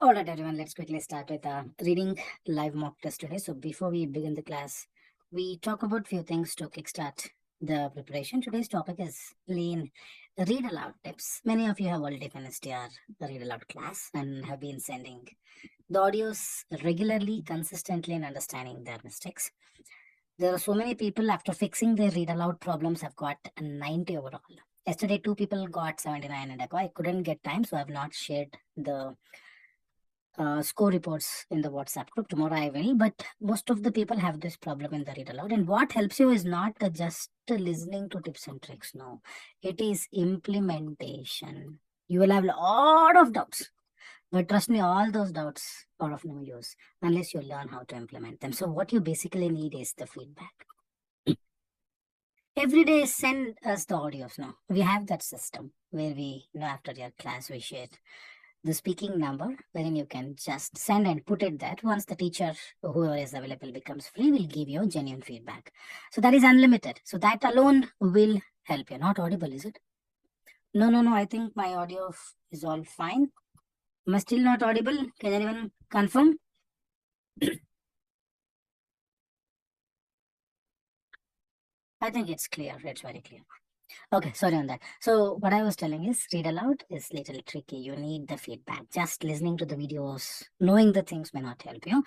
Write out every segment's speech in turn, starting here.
All right, everyone, let's quickly start with reading live mock test today. So before we begin the class, we talk about few things to kickstart the preparation. Today's topic is plain read aloud tips. Many of you have already finished your read aloud class and have been sending the audios regularly, consistently, and understanding their mistakes. There are so many people after fixing their read aloud problems have got a 90 overall. Yesterday, 2 people got 79 and I couldn't get time, so I have not shared the score reports in the WhatsApp group. Tomorrow I will, but most of the people have this problem in the read aloud. And what helps you is not just listening to tips and tricks. No, it is implementation. You will have a lot of doubts, but trust me, all those doubts are of no use unless you learn how to implement them. So what you basically need is the feedback. Every day send us the audios now. We have that system where we, after your class, we share the speaking number wherein you can just send and put it there. Once the teacher, whoever is available, becomes free, will give you genuine feedback. So that is unlimited. So that alone will help you. Not audible, is it? No. I think my audio is all fine. Am I still not audible? Can anyone confirm? I think it's clear. It's very clear. Okay, sorry on that. So what I was telling is read aloud is little tricky. You need the feedback. Just listening to the videos, knowing the things may not help you.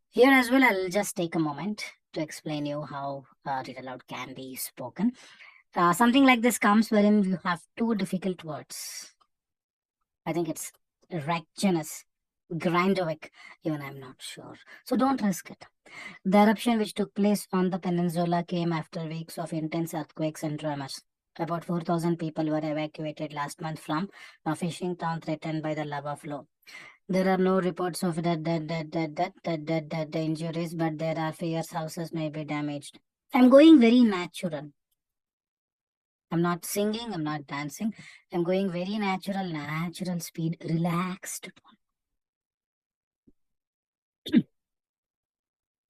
Here as well, I'll just take a moment to explain you how read aloud can be spoken. Something like this comes wherein you have two difficult words. I think it's recgenous, Grindovic, even I'm not sure. So don't risk it. The eruption which took place on the peninsula came after weeks of intense earthquakes and tremors. About 4,000 people were evacuated last month from a fishing town threatened by the lava flow. There are no reports of dead injuries, but there are fears houses may be damaged. I'm going very natural. I'm not singing, I'm not dancing. I'm going very natural speed, relaxed tone.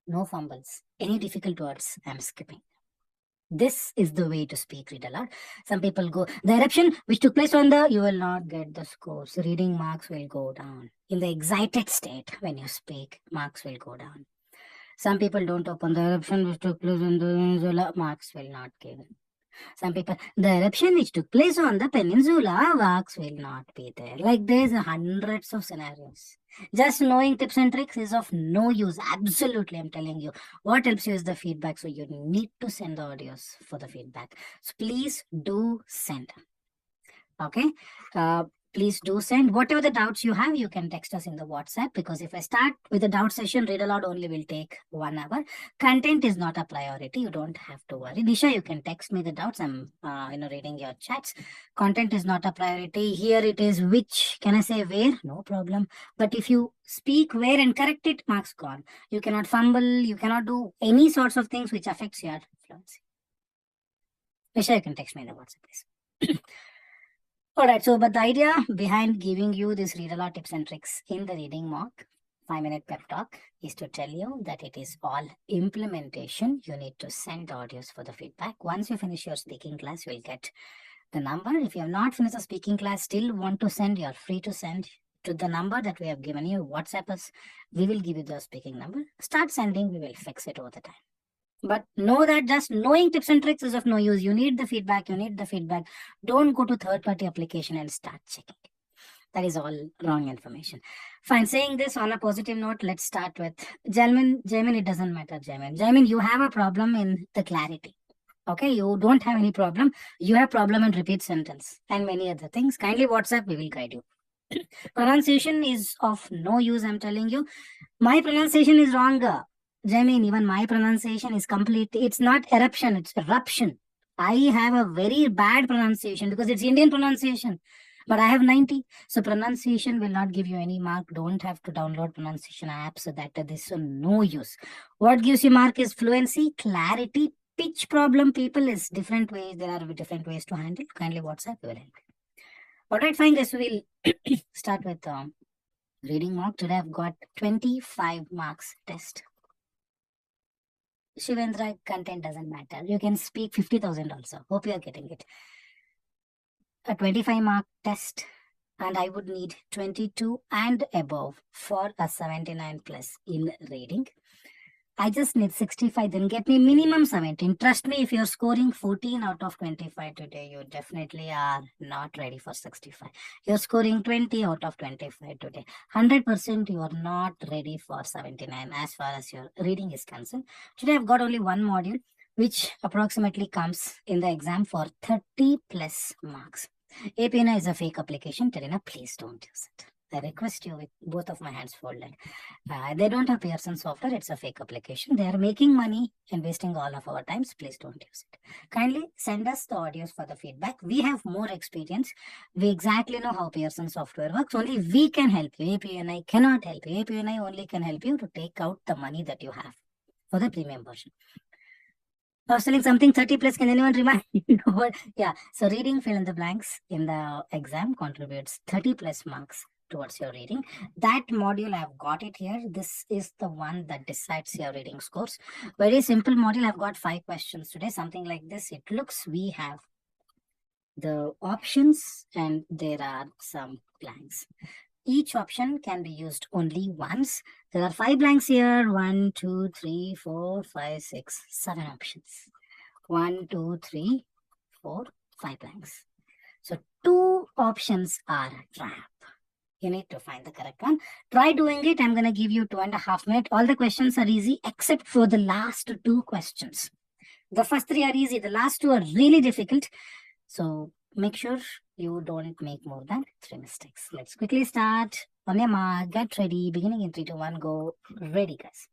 No fumbles. Any difficult words, I'm skipping. This is the way to speak read aloud. Some people go, the eruption which took place on the, you will not get the scores. Reading marks will go down. In the excited state, when you speak, marks will go down. Some people don't open the eruption which took place on the peninsula, marks will not given. Some people, the eruption which took place on the peninsula, marks will not be there. Like there's hundreds of scenarios. Just knowing tips and tricks is of no use. Absolutely, I'm telling you. What helps you is the feedback. So you need to send the audios for the feedback. So please do send. Okay. Please do send. Whatever the doubts you have, you can text us in the WhatsApp, because if I start with the doubt session, read aloud only will take 1 hour. Content is not a priority. You don't have to worry. Disha, you can text me the doubts. I'm reading your chats. Content is not a priority. Here it is which. Can I say where? No problem. But if you speak where and correct it, marks gone. You cannot fumble. You cannot do any sorts of things which affects your fluency. Disha, you can text me in the WhatsApp, please. All right, so but the idea behind giving you this read aloud tips and tricks in the reading mock 5-minute pep talk is to tell you that it is all implementation. You need to send the audios for the feedback. Once you finish your speaking class, you will get the number. If you have not finished the speaking class, still want to send, you're free to send to the number that we have given you. WhatsApp us. We will give you the speaking number. Start sending. We will fix it over the time. But know that just knowing tips and tricks is of no use. You need the feedback. Don't go to third-party application and start checking. That is all wrong information. Fine. Saying this on a positive note, let's start with Jamin, it doesn't matter, Jamin, you have a problem in the clarity. Okay, you don't have any problem. You have problem in repeat sentence and many other things. Kindly WhatsApp, we will guide you. Pronunciation is of no use, I'm telling you. My pronunciation is wrong. Jamin, even my pronunciation is complete. It's not eruption, it's eruption. I have a very bad pronunciation because it's Indian pronunciation, but I have 90. So pronunciation will not give you any mark. Don't have to download pronunciation apps, so that this is no use. What gives you mark is fluency, clarity, pitch problem. People is different ways. There are different ways to handle. Kindly WhatsApp, we will help you. All right, fine. Guys, we'll start with reading mock. Today I've got 25 marks test. Shivendra, content doesn't matter. You can speak 50,000 also. Hope you are getting it. A 25 mark test. and I would need 22 and above for a 79 plus in reading. I just need 65, then get me minimum 17. Trust me, if you're scoring 14 out of 25 today, you definitely are not ready for 65. You're scoring 20 out of 25 today. 100% you are not ready for 79 as far as your reading is concerned. Today I've got only one module, which approximately comes in the exam for 30 plus marks. APNA is a fake application. Terina, please don't use it. I request you with both of my hands folded. They don't have Pearson software. It's a fake application. They are making money and wasting all of our times. Please don't use it. Kindly send us the audios for the feedback. We have more experience. We exactly know how Pearson software works. Only we can help you. APNI cannot help you. APNI only can help you to take out the money that you have for the premium version. I was telling something 30 plus. Can anyone remind? Yeah. So reading fill in the blanks in the exam contributes 30 plus marks towards your reading. That module, I've got it here. This is the one that decides your reading scores. Very simple module. I've got 5 questions today. Something like this. It looks, we have the options and there are some blanks. Each option can be used only once. There are 5 blanks here. 1, 2, 3, 4, 5, 6, 7 options. 1, 2, 3, 4, 5 blanks. So 2 options are trap. You need to find the correct one. Try doing it. I'm going to give you 2.5 minutes. All the questions are easy except for the last 2 questions. The first 3 are easy. The last 2 are really difficult. So make sure you don't make more than 3 mistakes. Let's quickly start. On your mark, get ready. Beginning in 3, 2, 1, go. Ready, guys.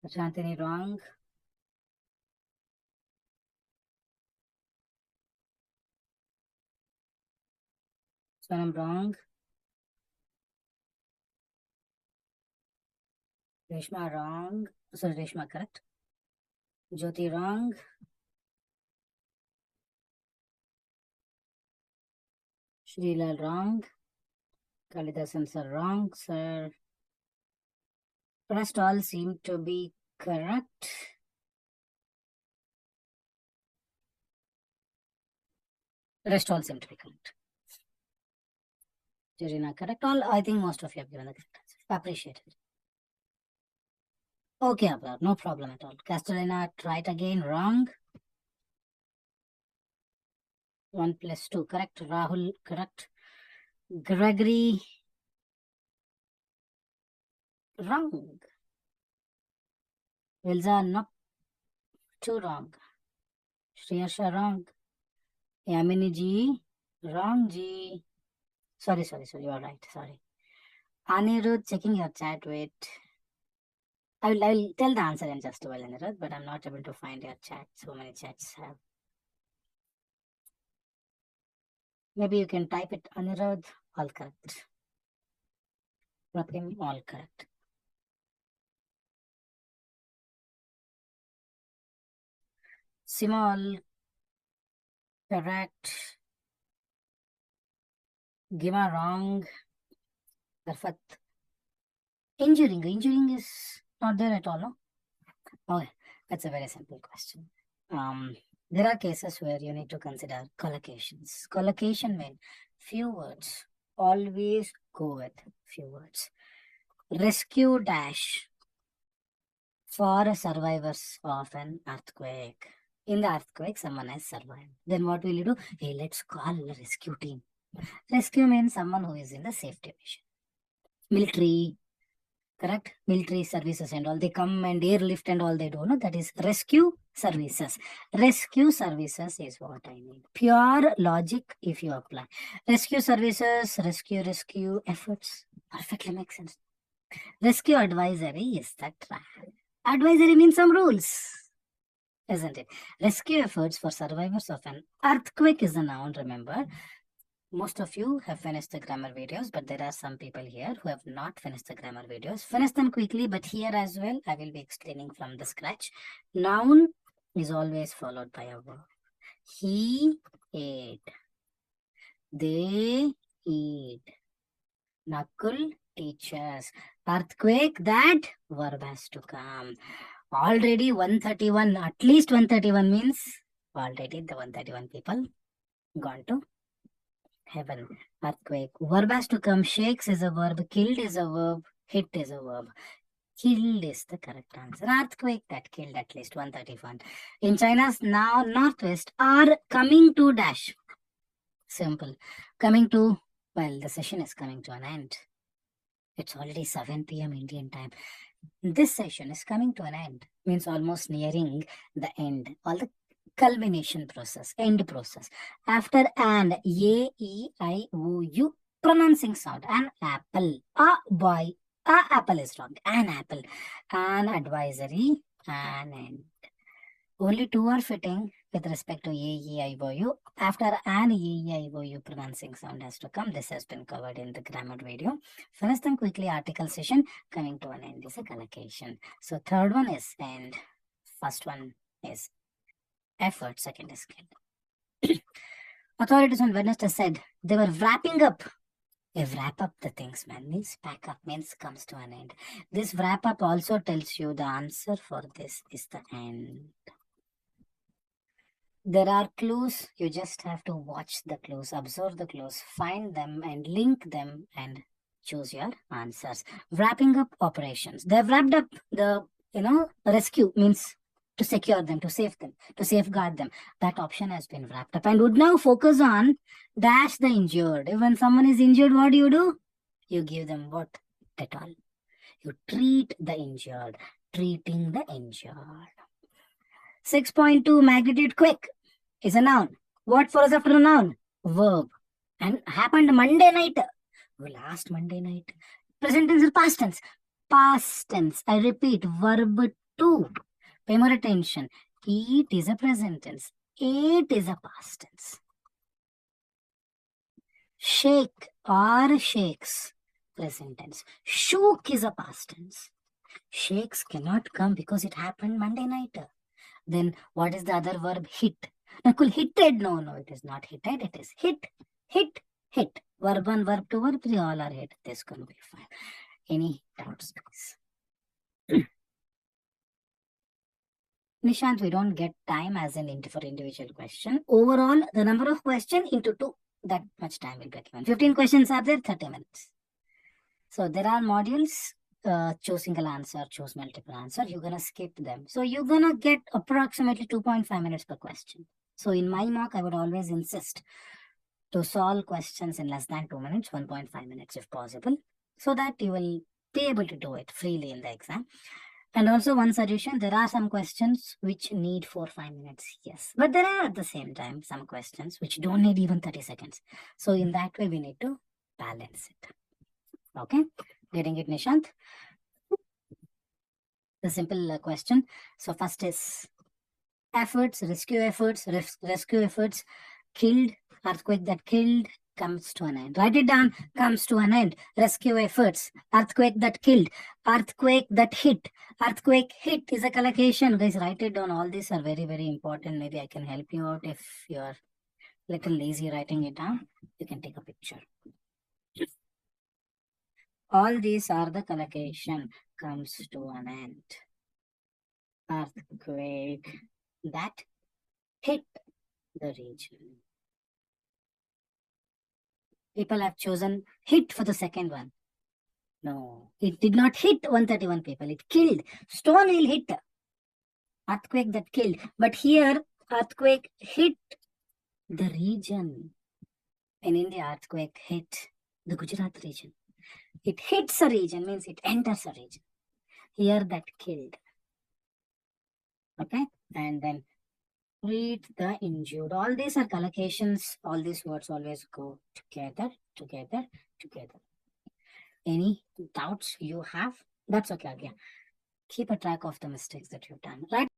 Shantini, wrong. Swanam, wrong. Reshma, wrong. Sorry, Reshma, correct. Jyoti, wrong. Srilal, wrong. Kalidasan, sir, wrong, sir. Rest all seem to be correct. Rest all seem to be correct. Jirina, correct. All, I think most of you have given the correct answer. Appreciate it. Okay, Abrar, no problem at all. Castellana, right again, wrong. 1 + 2, correct. Rahul, correct. Gregory, wrong. Ilza, not too wrong. Shriyasha, wrong. Yamini ji, wrong ji. Sorry, you are right, sorry. Anirudh, checking your chat, wait. I'll tell the answer in just a while, Anirudh, but I'm not able to find your chat. So many chats have. Maybe you can type it, Anirudh, all correct. Pratim, all correct. Simol, correct. Gima, wrong. Garfat. Injuring is not there at all, no? Okay, that's a very simple question. There are cases where you need to consider collocations. Collocation means few words. Always go with few words. Rescue dash for survivors of an earthquake. In the earthquake, someone has survived. Then what will you do? Hey, let's call the rescue team. Rescue means someone who is in the safety mission. Military, correct? Military services and all. They come and airlift and all they do. No, that is rescue services. Rescue services is what I need. Pure logic if you apply. Rescue services, rescue efforts. Perfectly makes sense. Rescue advisory is the trap. Advisory means some rules, isn't it? Rescue efforts for survivors of an earthquake is a noun, remember. Most of you have finished the grammar videos, but there are some people here who have not finished the grammar videos. Finish them quickly, but here as well, I will be explaining from the scratch. Noun is always followed by a verb. He ate. They eat. Nakul teaches. Earthquake, that verb has to come. Already 131, at least 131 means already the 131 people gone to heaven. Earthquake. Verb has to come. Shakes is a verb. Killed is a verb. Hit is a verb. Killed is the correct answer. Earthquake that killed at least 131. In China's now northwest are coming to dash. Simple. Coming to, well, the session is coming to an end. It's already 7 p.m. Indian time. This session is coming to an end. Means almost nearing the end. All the culmination process, end process. After and, A-E-I-O-U, pronouncing sound. An apple. A boy. A apple is wrong. An apple. An advisory. An end. Only two are fitting with respect to A-E-I-O-U. After an A-E-I-O-U pronouncing sound has to come. This has been covered in the grammar video. Finish them quickly. Article session coming to an end is a collocation. So third one is end. First one is effort. Second is skill. Authorities on Wednesday said they were wrapping up. They wrap up the things, man. Means pack up, means comes to an end. This wrap up also tells you the answer for this is the end. There are clues. You just have to watch the clues, observe the clues, find them and link them and choose your answers. Wrapping up operations. They've wrapped up the, rescue means to secure them, to save them, to safeguard them. That option has been wrapped up and would now focus on dash the injured. When someone is injured, what do? You give them what? Dettol. You treat the injured, treating the injured. 6.2 magnitude quick is a noun. What follows after a noun? Verb. And happened Monday night. Last Monday night. Present tense or past tense? Past tense. I repeat, verb to. Pay more attention. Eat is a present tense. Ate is a past tense. Shake or shakes, present tense. Shook is a past tense. Shakes cannot come because it happened Monday night. Then what is the other verb? Hit. Nakul hitted. No, it is not hitted. It is hit. Verb 1, verb 2, verb 3, all are hit. This is going to be fine. Any doubts, please? Nishant, we don't get time as an for individual question. Overall, the number of questions into 2, that much time will be given. 15 questions are there, 30 minutes. So there are modules. choose single answer, choose multiple answer, you're gonna skip them. So you're gonna get approximately 2.5 minutes per question. So in my mock, I would always insist to solve questions in less than 2 minutes, 1.5 minutes if possible, so that you will be able to do it freely in the exam. And also one suggestion, there are some questions which need 4-5 minutes, yes. But there are at the same time some questions which don't need even 30 seconds. So in that way, we need to balance it. Okay, getting it, Nishant? The simple question. So first is rescue efforts, killed, earthquake that killed, comes to an end. Write it down, comes to an end. Rescue efforts, earthquake that killed, earthquake that hit, earthquake hit is a collocation. Guys, write it down. All these are very, very important. Maybe I can help you out if you're little lazy writing it down. You can take a picture. All these are the collocation, comes to an end. Earthquake that hit the region. People have chosen hit for the second one. No, it did not hit 131 people. It killed. Stone will hit. Earthquake that killed. But here, earthquake hit the region. In India, earthquake hit the Gujarat region. It hits a region, means it enters a region. Here, that killed. Okay, and then treat the injured. All these are collocations. All these words always go together. Any doubts you have? That's okay. Yeah. Keep a track of the mistakes that you've done. Right.